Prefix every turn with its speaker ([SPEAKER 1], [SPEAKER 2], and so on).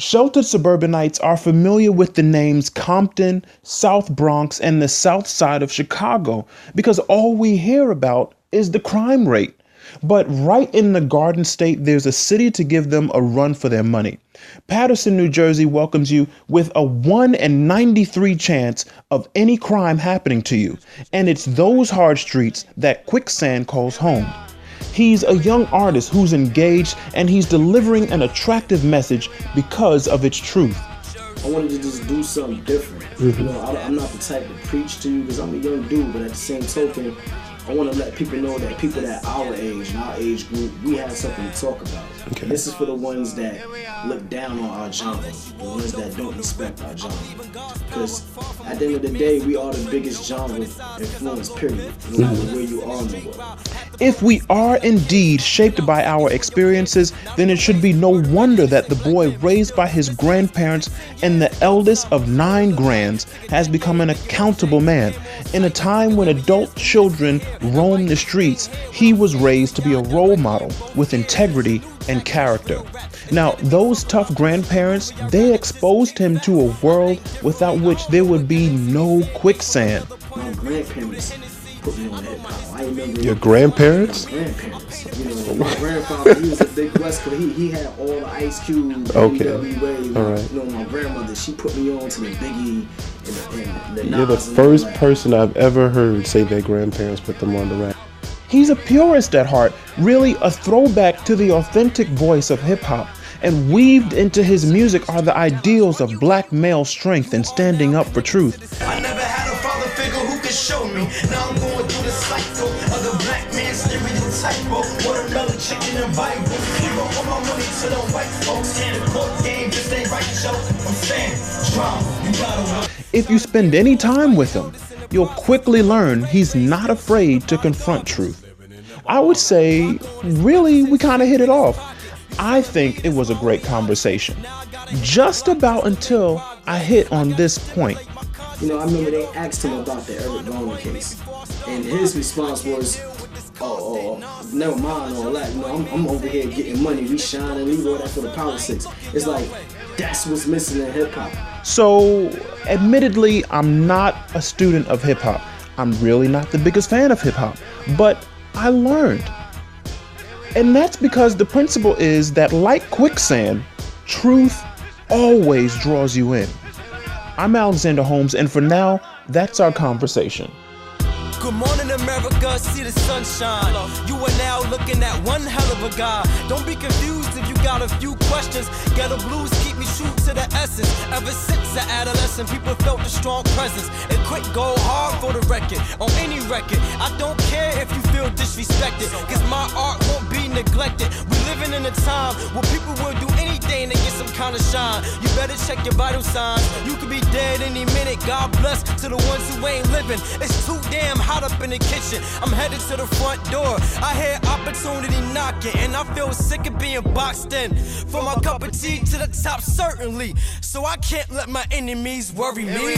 [SPEAKER 1] Sheltered suburbanites are familiar with the names Compton, South Bronx, and the South Side of Chicago because all we hear about is the crime rate. But right in the Garden State, there's a city to give them a run for their money. Paterson, New Jersey welcomes you with a 1 in 93 chance of any crime happening to you. And it's those hard streets that Quicksand calls home. He's a young artist who's engaged and he's delivering an attractive message because of its truth.
[SPEAKER 2] I wanted to just do something different. You know, I'm not the type to preach to you because I'm a young dude, but at the same token, I want to let people know that people that our age and our age group, we have something to talk about. Okay. This is for the ones that look down on our genre, the ones that don't respect our genre. Because at the end of the day, we are the biggest genre influence, period, no matter where you are in the world.
[SPEAKER 1] If we are indeed shaped by our experiences, then it should be no wonder that the boy raised by his grandparents and the eldest of 9 grands has become an accountable man. In a time when adult children roam the streets, he was raised to be a role model with integrity and character. Now, those tough grandparents, they exposed him to a world without which there would be no Quicksand.
[SPEAKER 2] My grandparents put me on hip-hop. I remember
[SPEAKER 1] your grandparents?
[SPEAKER 2] My grandparents. You know, my grandfather, he was a big West Coast. He had all the Ice Cube,
[SPEAKER 1] okay.
[SPEAKER 2] NWA.
[SPEAKER 1] All right.
[SPEAKER 2] You know, my grandmother, she put me on to the Biggie and the Nas.
[SPEAKER 3] You're the first person I've ever heard say their grandparents put them on the rap.
[SPEAKER 1] He's a purist at heart, really a throwback to the authentic voice of hip-hop. And weaved into his music are the ideals of black male strength and standing up for truth.
[SPEAKER 4] I never had a father figure who could show me. Now I'm going through the cycle of the black man stereotype. Watermelon chicken and Bible. Keep up on my money to the white folks. And the court game just ain't right, yo. I'm saying, drama, you gotta.
[SPEAKER 1] If you spend any time with him, you'll quickly learn he's not afraid to confront truth. I would say, really, we kind of hit it off. I think it was a great conversation, just about until I hit on this point.
[SPEAKER 2] You know, I remember they asked him about the Eric Garner case, and his response was, oh, never mind all that. You know, I'm over here getting money, we shine and leave all that for the politics. It's like, that's what's missing in hip-hop.
[SPEAKER 1] So, admittedly, I'm not a student of hip-hop. I'm really not the biggest fan of hip-hop, but I learned. And that's because the principle is that, like Quicksand, truth always draws you in. I'm Alexander Holmes, and for now, that's our conversation.
[SPEAKER 4] Good morning, America, see the sunshine. You are now looking at one hell of a guy. Don't be confused if you got a few questions. Ghetto blues keep me true to the essence. Ever since the adolescent, people felt the strong presence. And quick go hard for the record, on any record. I don't care if you feel disrespected, cause my art won't be neglected. We living in a time where people will do anything to get some kind of shine. You better check your vital signs. You could be dead any minute. God bless to the ones who ain't living. It's too damn hot up in the kitchen. I'm headed to the front door. I hear opportunity knocking, and I feel sick of being boxed in. From my cup of tea to the top, certainly. So I can't let my enemies worry me.